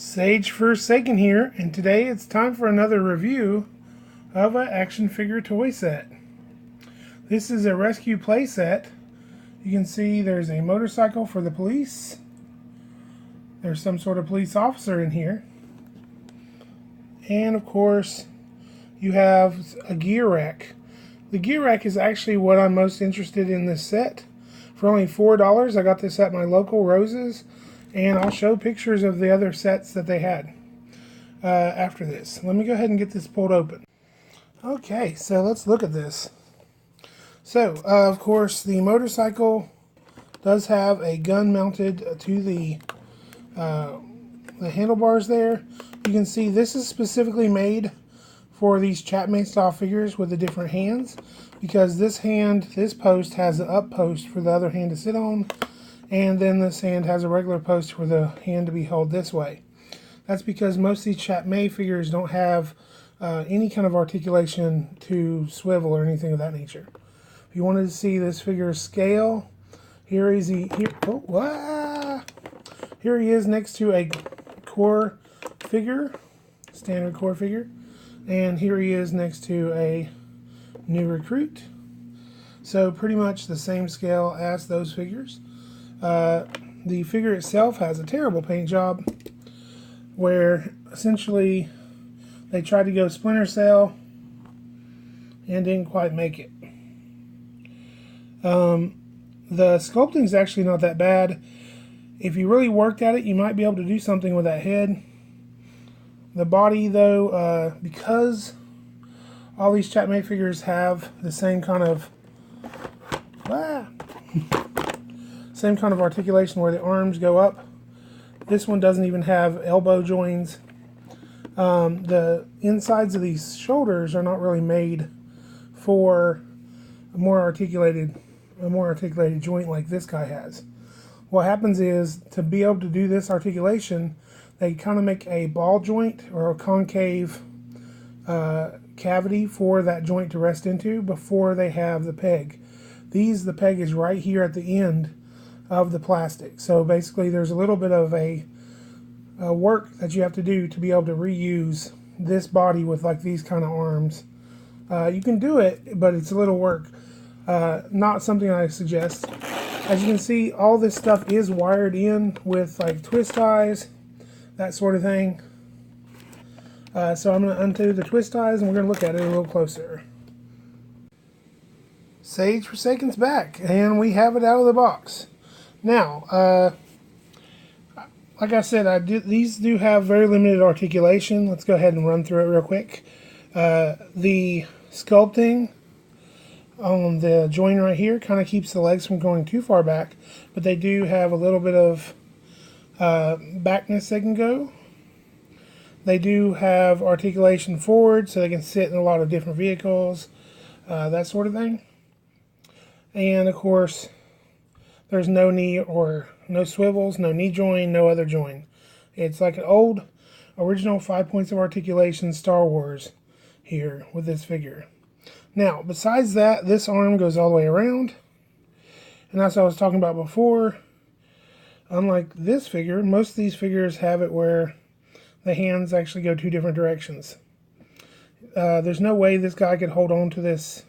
Sage Forsaken here, and today it's time for another review of an action figure toy set. This is a rescue play set. You can see there's a motorcycle for the police. There's some sort of police officer in here. And of course, you have a gear rack. The gear rack is actually what I'm most interested in this set. For only $4, I got this at my local Rose's. And I'll show pictures of the other sets that they had after this. Let me go ahead and get this pulled open. Okay, so let's look at this. So, of course, the motorcycle does have a gun mounted to the handlebars there. You can see this is specifically made for these Chapman style figures with the different hands, because this post has the up post for the other hand to sit on. And then this hand has a regular post for the hand to be held this way. That's because most of these Chapman figures don't have any kind of articulation to swivel or anything of that nature. If you wanted to see this figure's scale, here he is next to a core figure, standard core figure, and here he is next to a new recruit. So pretty much the same scale as those figures. The figure itself has a terrible paint job where essentially they tried to go Splinter Cell and didn't quite make it. The sculpting is actually not that bad. If you really worked at it, you might be able to do something with that head. The body, though, because all these Chapman figures have the same kind of same kind of articulation where the arms go up. This one doesn't even have elbow joins. The insides of these shoulders are not really made for a more articulated joint like this guy has. What happens is, to be able to do this articulation, they kind of make a ball joint or a concave cavity for that joint to rest into before they have the peg. The peg is right here at the end of the plastic. So basically there's a little bit of a work that you have to do to be able to reuse this body with like these kind of arms. You can do it, but it's a little work. Not something I suggest. As you can see, all this stuff is wired in with like twist ties, that sort of thing. So I'm going to undo the twist ties and we're going to look at it a little closer. Sage Forsaken's back, and we have it out of the box. Now, like I said, these do have very limited articulation. Let's go ahead and run through it real quick. The sculpting on the joint right here kind of keeps the legs from going too far back, but they do have a little bit of backness they can go. They do have articulation forward, so they can sit in a lot of different vehicles, that sort of thing. And of course, there's no knee or no swivels, no knee join, no other join. It's like an old original 5 points of articulation Star Wars here with this figure. Now, besides that, this arm goes all the way around. And that's what I was talking about before. Unlike this figure, most of these figures have it where the hands actually go two different directions. There's no way this guy could hold on to this.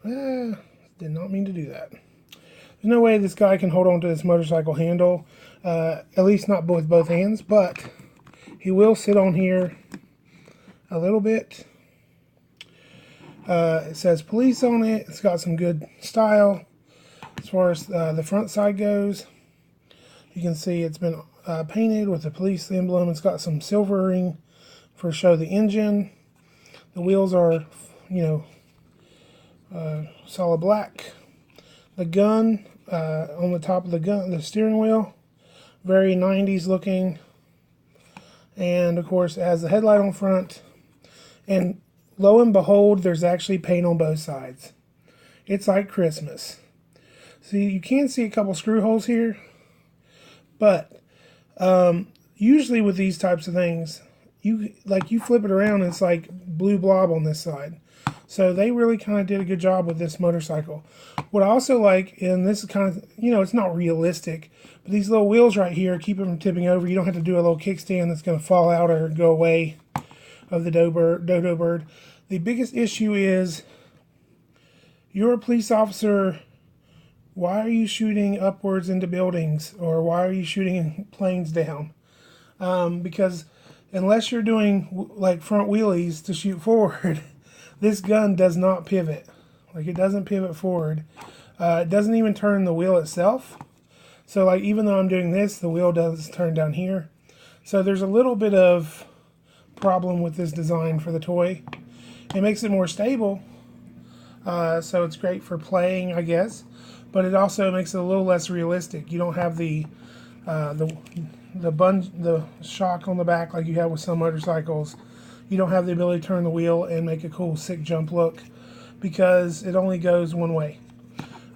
Did not mean to do that. There's no way this guy can hold on to this motorcycle handle, at least not with both hands, but he will sit on here a little bit. It says police on it. It's got some good style as far as the front side goes. You can see it's been painted with the police emblem. It's got some silvering for show the engine. The wheels are, solid black. The gun on the top of the steering wheel, very 90s looking. And of course it has the headlight on front. And lo and behold, there's actually paint on both sides. It's like Christmas. See, you can see a couple screw holes here. But usually with these types of things, you flip it around and it's like blue blob on this side. So they really kind of did a good job with this motorcycle. What I also like, and this is kind of, it's not realistic, but these little wheels right here keep it from tipping over. You don't have to do a little kickstand that's going to fall out or go away of the dodo bird. The biggest issue is you're a police officer. Why are you shooting upwards into buildings, or why are you shooting planes down? Because unless you're doing like front wheelies to shoot forward, this gun does not pivot. Like, it doesn't pivot forward. It doesn't even turn the wheel itself. So like, even though I'm doing this, the wheel does turn down here. So there's a little bit of problem with this design for the toy. It makes it more stable. So it's great for playing, I guess. But it also makes it a little less realistic. You don't have the shock on the back like you have with some motorcycles. You don't have the ability to turn the wheel and make a cool sick jump look because it only goes one way.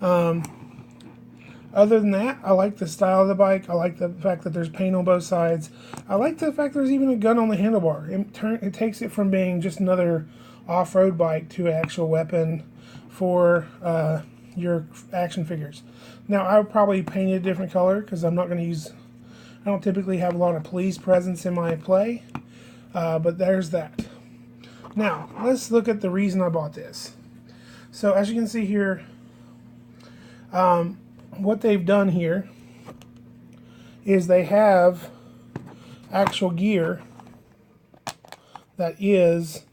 Other than that, I like the style of the bike. I like the fact that there's paint on both sides. I like the fact there's even a gun on the handlebar. It takes it from being just another off-road bike to an actual weapon for your action figures. Now, I would probably paint it a different color because I'm not going to use... I don't typically have a lot of police presence in my play. But there's that. Now, let's look at the reason I bought this. So, as you can see here, what they've done here is they have actual gear that is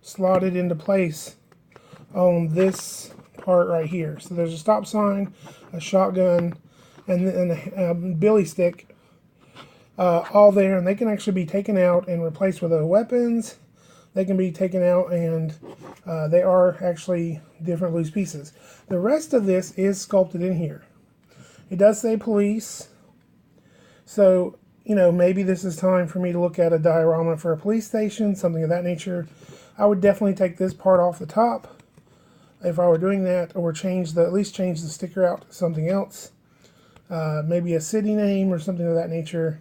slotted into place on this part right here. So there's a stop sign, a shotgun, and a billy stick all there, and they can actually be taken out and replaced with other weapons. They can be taken out, and they are actually different loose pieces. The rest of this is sculpted in here. It does say police, so maybe this is time for me to look at a diorama for a police station, something of that nature. I would definitely take this part off the top if I were doing that, or at least change the sticker out to something else, maybe a city name or something of that nature.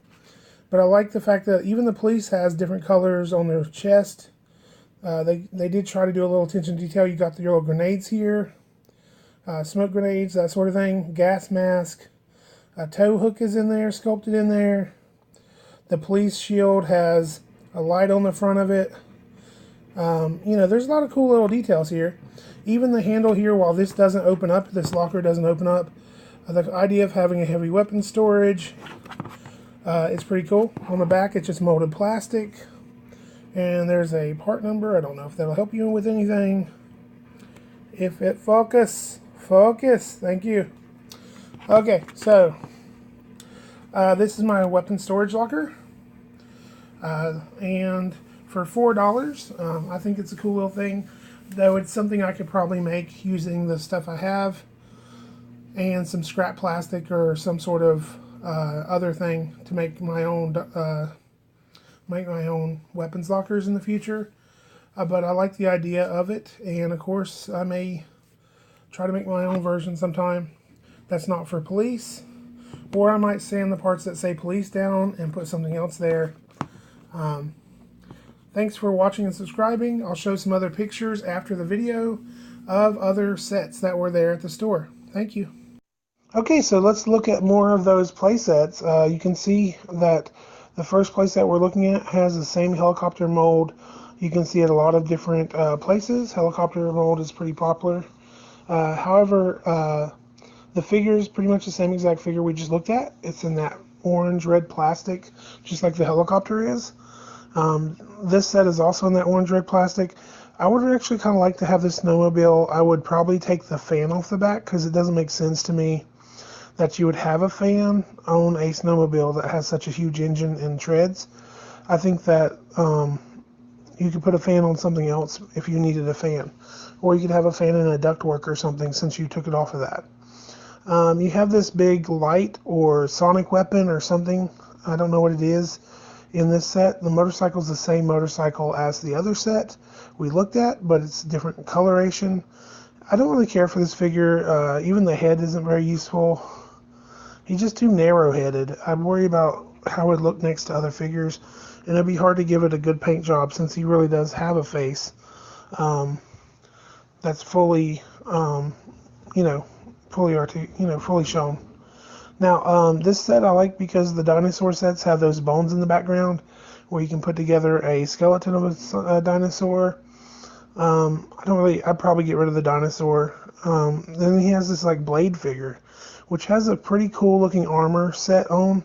But I like the fact that even the police has different colors on their chest. They did try to do a little attention to detail. You got your little grenades here, smoke grenades, that sort of thing, gas mask. A tow hook is in there, sculpted in there. The police shield has a light on the front of it. There's a lot of cool little details here. Even the handle here, while this doesn't open up, this locker doesn't open up, the idea of having a heavy weapon storage is pretty cool. On the back, it's just molded plastic. And there's a part number. I don't know if that'll help you with anything. If it focus. Thank you. Okay, so this is my weapon storage locker. And for $4, I think it's a cool little thing. Though it's something I could probably make using the stuff I have and some scrap plastic or some sort of other thing to make my own weapons lockers in the future. But I like the idea of it, and of course I may try to make my own version sometime that's not for police, or I might sand the parts that say police down and put something else there. Thanks for watching and subscribing. I'll show some other pictures after the video of other sets that were there at the store. Thank you. Okay, so let's look at more of those play sets. You can see that the first playset we're looking at has the same helicopter mold. You can see it a lot of different places. Helicopter mold is pretty popular. However, the figure is pretty much the same exact figure we just looked at. It's in that orange-red plastic, just like the helicopter is. This set is also in that orange-red plastic. I would actually kind of like to have this snowmobile. I would probably take the fan off the back because it doesn't make sense to me that you would have a fan on a snowmobile that has such a huge engine and treads. I think that you could put a fan on something else if you needed a fan. Or you could have a fan in a ductwork or something since you took it off of that. You have this big light or sonic weapon or something. I don't know what it is in this set. The motorcycle is the same motorcycle as the other set we looked at, but it's different coloration. I don't really care for this figure. Even the head isn't very useful. He's just too narrow-headed. I worry about how it would look next to other figures, and it'd be hard to give it a good paint job since he really does have a face. that's fully, you know, fully shown. Now, this set I like because the dinosaur sets have those bones in the background, where you can put together a skeleton of a dinosaur. I'd probably get rid of the dinosaur. Then he has this like blade figure, which has a pretty cool looking armor set on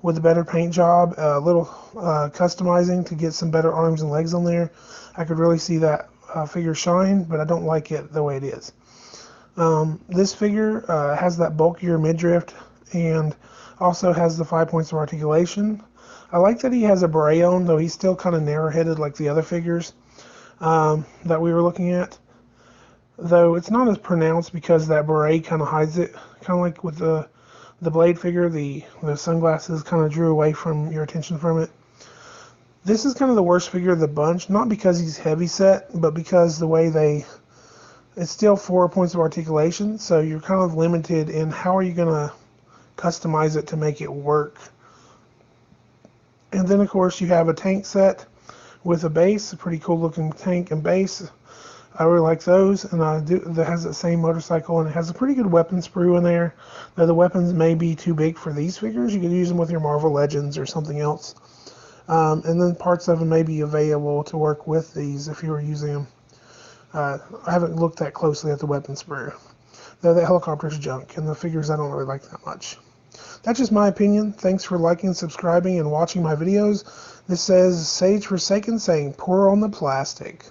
with a better paint job, a little customizing to get some better arms and legs on there. I could really see that figure shine, but I don't like it the way it is. This figure has that bulkier midriff and also has the 5 points of articulation. I like that he has a beret on, though he's still kind of narrow-headed like the other figures that we were looking at. Though it's not as pronounced because that beret kind of hides it. Kind of like with the blade figure, the sunglasses kind of drew away from your attention from it. This is kind of the worst figure of the bunch, not because he's heavy set, but because the way it's still 4 points of articulation, so you're kind of limited in how are you going to customize it to make it work. And then of course you have a tank set with a base, a pretty cool looking tank and base. I really like those, and that has that same motorcycle, and it has a pretty good weapon sprue in there. Though the weapons may be too big for these figures, you could use them with your Marvel Legends or something else. And then parts of them may be available to work with these if you were using them. I haven't looked that closely at the weapon sprue. Though that helicopter's junk, and the figures I don't really like that much. That's just my opinion. Thanks for liking, subscribing, and watching my videos. This says Sage Forsaken saying, pour on the plastic.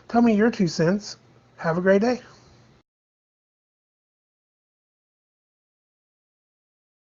Tell me your 2 cents. Have a great day.